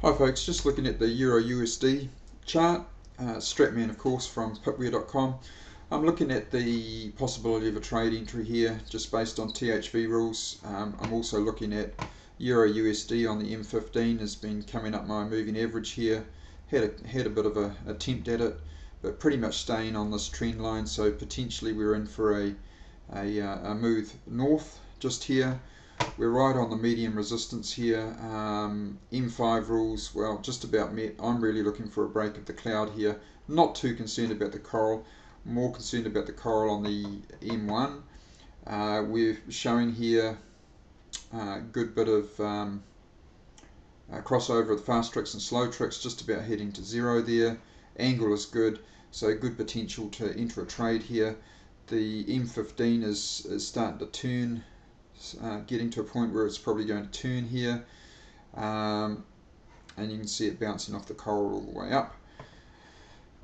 Hi folks, just looking at the Euro USD chart, Stratman of course from pitware.com. I'm looking at the possibility of a trade entry here just based on THV rules. I'm also looking at Euro USD on the M15 has been coming up my moving average here. Had a bit of an attempt at it, but pretty much staying on this trend line, so potentially we're in for a move north just here. We're right on the medium resistance here. M5 rules, well, just about met. I'm really looking for a break of the cloud here. Not too concerned about the coral, more concerned about the coral on the M1. We're showing here a good bit of crossover of fast tricks and slow tricks, just about heading to zero there. Angle is good, so good potential to enter a trade here. The M15 is starting to turn. Getting to a point where it's probably going to turn here, and you can see it bouncing off the coral all the way up.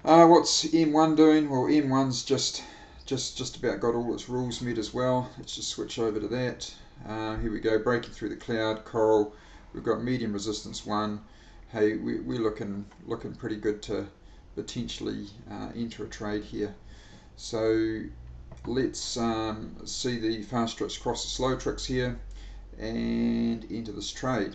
What's M1 doing? Well, M1's just about got all its rules met as well. Let's just switch over to that. Here we go, breaking through the cloud, coral. We've got medium resistance 1. Hey, we're looking pretty good to potentially enter a trade here. So let's see the fast tricks cross the slow tricks here and enter this trade.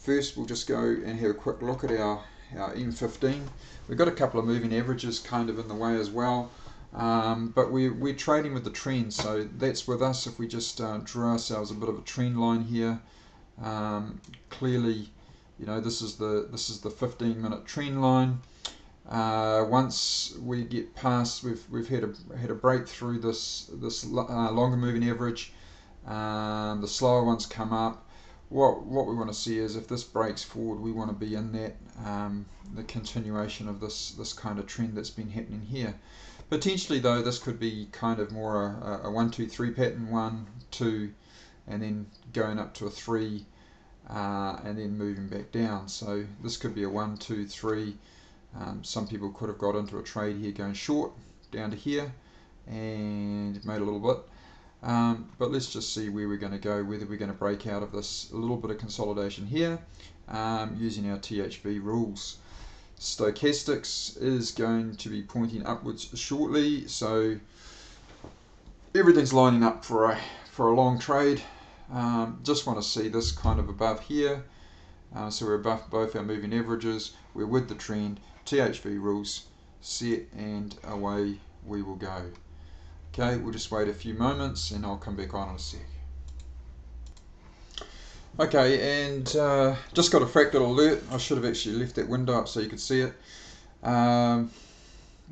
First we'll just go and have a quick look at our M15. We've got a couple of moving averages kind of in the way as well, but we're trading with the trend, so that's with us. If we just draw ourselves a bit of a trend line here, clearly, you know, this is the 15-minute trend line. Once we get past, we've had a break through this longer moving average. The slower ones come up. What we want to see is if this breaks forward, we want to be in that the continuation of this kind of trend that's been happening here. Potentially though, this could be kind of more a 1, 2, 3 pattern, 1, 2, and then going up to a 3, and then moving back down. So this could be a 1, 2, 3. Some people could have got into a trade here going short down to here and made a little bit, but let's just see where we're going to go, whether we're going to break out of this a little bit of consolidation here using our THV rules. Stochastics is going to be pointing upwards shortly, so everything's lining up for a long trade. Just want to see this kind of above here. So we're above both our moving averages, we're with the trend, THV rules set, and away we will go. Okay, we'll just wait a few moments and I'll come back on in a sec. Okay, and just got a fractal alert. I should have actually left that window up so you could see it.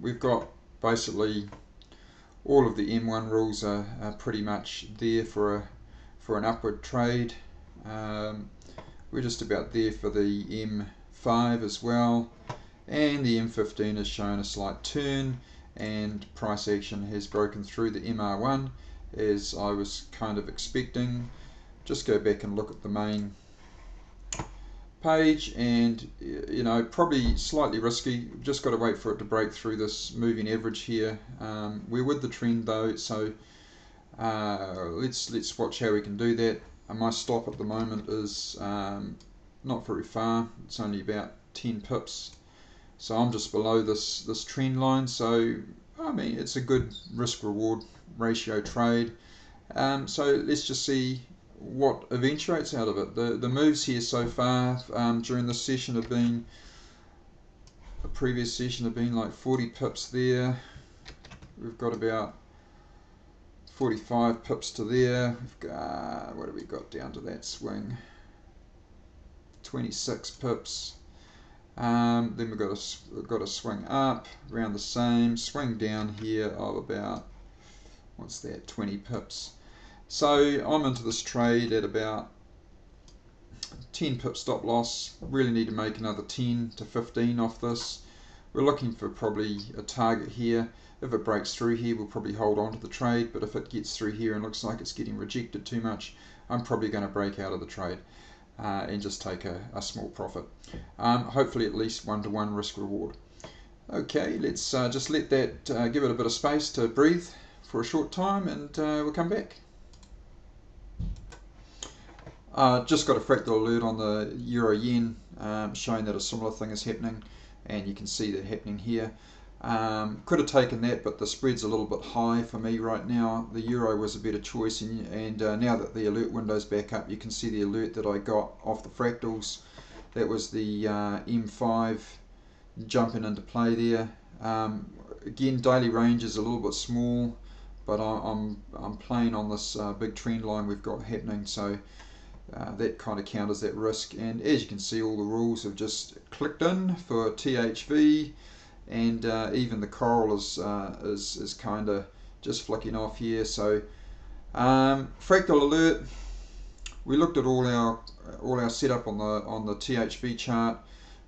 We've got basically all of the M1 rules are pretty much there for an upward trade. We're just about there for the M5 as well, and the M15 has shown a slight turn, and price action has broken through the MR1 as I was kind of expecting. Just go back and look at the main page, and you know, probably slightly risky. Just got to wait for it to break through this moving average here. We're with the trend though, so let's watch how we can do that. My stop at the moment is not very far. It's only about 10 pips, so I'm just below this trend line. So I mean, it's a good risk-reward ratio trade. So let's just see what eventuates out of it. The moves here so far during this session have been, the previous session have been like 40 pips there. We've got about 45 pips to there. We've got, what have we got down to that swing? 26 pips. Then we've got a swing up around the same, swing down here of about, what's that, 20 pips. So I'm into this trade at about 10 pip stop loss. Really need to make another 10 to 15 off this. We're looking for probably a target here. If it breaks through here, we'll probably hold on to the trade, but if it gets through here and looks like it's getting rejected too much, I'm probably going to break out of the trade and just take a small profit. Hopefully at least 1-to-1 risk reward. Okay, let's just let that give it a bit of space to breathe for a short time, and we'll come back. Just got a fractal alert on the Euro Yen, showing that a similar thing is happening, and you can see that happening here. Could have taken that, but the spread's a little bit high for me right now. The Euro was a better choice, and now that the alert window's back up, you can see the alert that I got off the fractals. That was the M5 jumping into play there. Again, daily range is a little bit small, but I'm playing on this big trend line we've got happening, so that kind of counters that risk. And as you can see, all the rules have just clicked in for THV, and even the coral is kind of just flicking off here. So fractal alert. We looked at all our setup on the THV chart.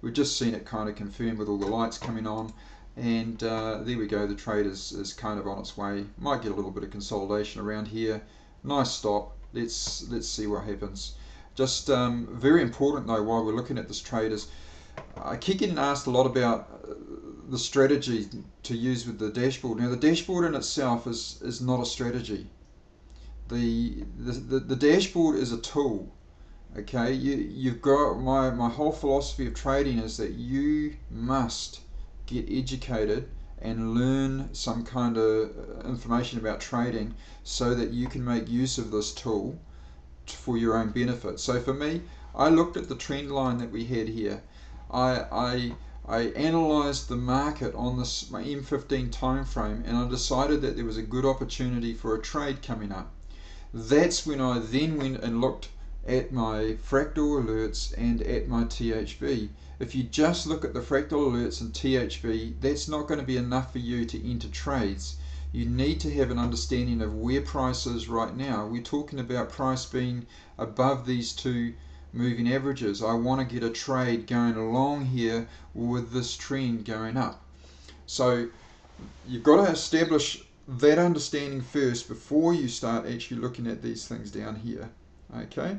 We've just seen it kind of confirmed with all the lights coming on, and there we go. The trade is kind of on its way. Might get a little bit of consolidation around here. Nice stop. Let's see what happens. Just very important though, while we're looking at this trade, is I keep getting asked a lot about the strategy to use with the dashboard. Now the dashboard in itself is not a strategy. The dashboard is a tool. Okay, you've got my whole philosophy of trading is that you must get educated and learn some kind of information about trading so that you can make use of this tool for your own benefit. So for me, I looked at the trend line that we had here. I analyzed the market on this my M15 time frame, and I decided that there was a good opportunity for a trade coming up. That's when I then went and looked at my fractal alerts and at my THV. If you just look at the fractal alerts and THV, that's not going to be enough for you to enter trades. You need to have an understanding of where price is right now. We're talking about price being above these two moving averages. I want to get a trade going along here with this trend going up. So you've got to establish that understanding first before you start actually looking at these things down here. Okay,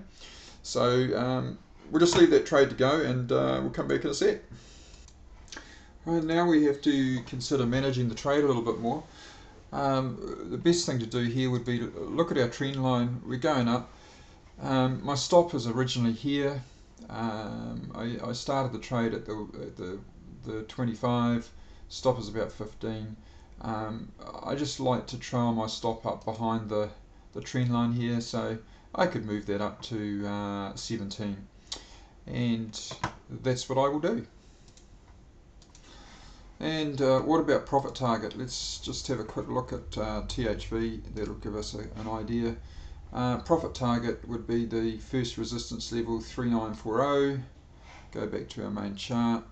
so we'll just leave that trade to go, and we'll come back in a sec. Right, now we have to consider managing the trade a little bit more. The best thing to do here would be to look at our trend line. We're going up. My stop is originally here. I started the trade at the 25. Stop is about 15. I just like to trail my stop up behind the trend line here, so I could move that up to 17, and that's what I will do. And what about profit target? Let's just have a quick look at THV. That'll give us an idea. Profit target would be the first resistance level, 3940. Go back to our main chart.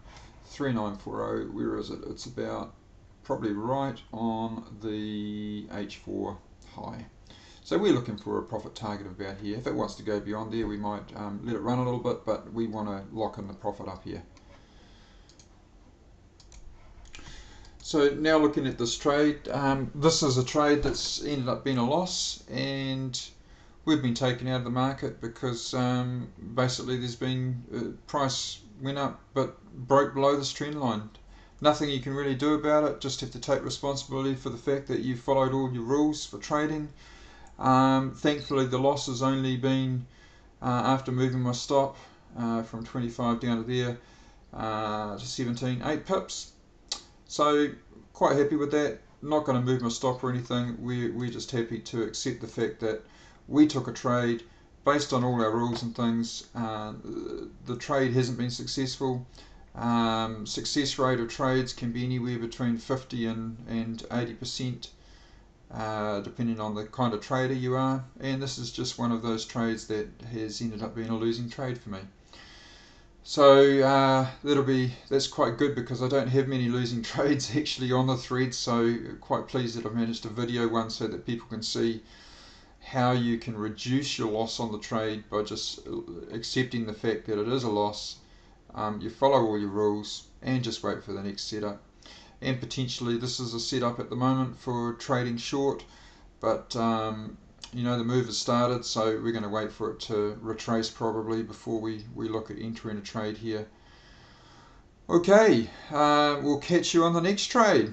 3940, where is it? It's about probably right on the H4 high. So we're looking for a profit target of about here. If it wants to go beyond there, we might let it run a little bit, but we want to lock in the profit up here. So now looking at this trade, this is a trade that's ended up being a loss, and we've been taken out of the market because basically there's been price went up but broke below this trend line. Nothing you can really do about it, just have to take responsibility for the fact that you followed all your rules for trading. Thankfully the loss has only been after moving my stop from 25 down to there to 17, 8 pips. So quite happy with that. Not going to move my stop or anything. We're just happy to accept the fact that we took a trade based on all our rules and things. The trade hasn't been successful. Success rate of trades can be anywhere between 50 and 80%, depending on the kind of trader you are, and this is just one of those trades that has ended up being a losing trade for me. So that's quite good, because I don't have many losing trades actually on the thread, so quite pleased that I've managed to video one so that people can see how you can reduce your loss on the trade by just accepting the fact that it is a loss. You follow all your rules and just wait for the next setup. And potentially this is a setup at the moment for trading short, but you know, the move has started, so we're going to wait for it to retrace probably before we look at entering a trade here. Okay, we'll catch you on the next trade.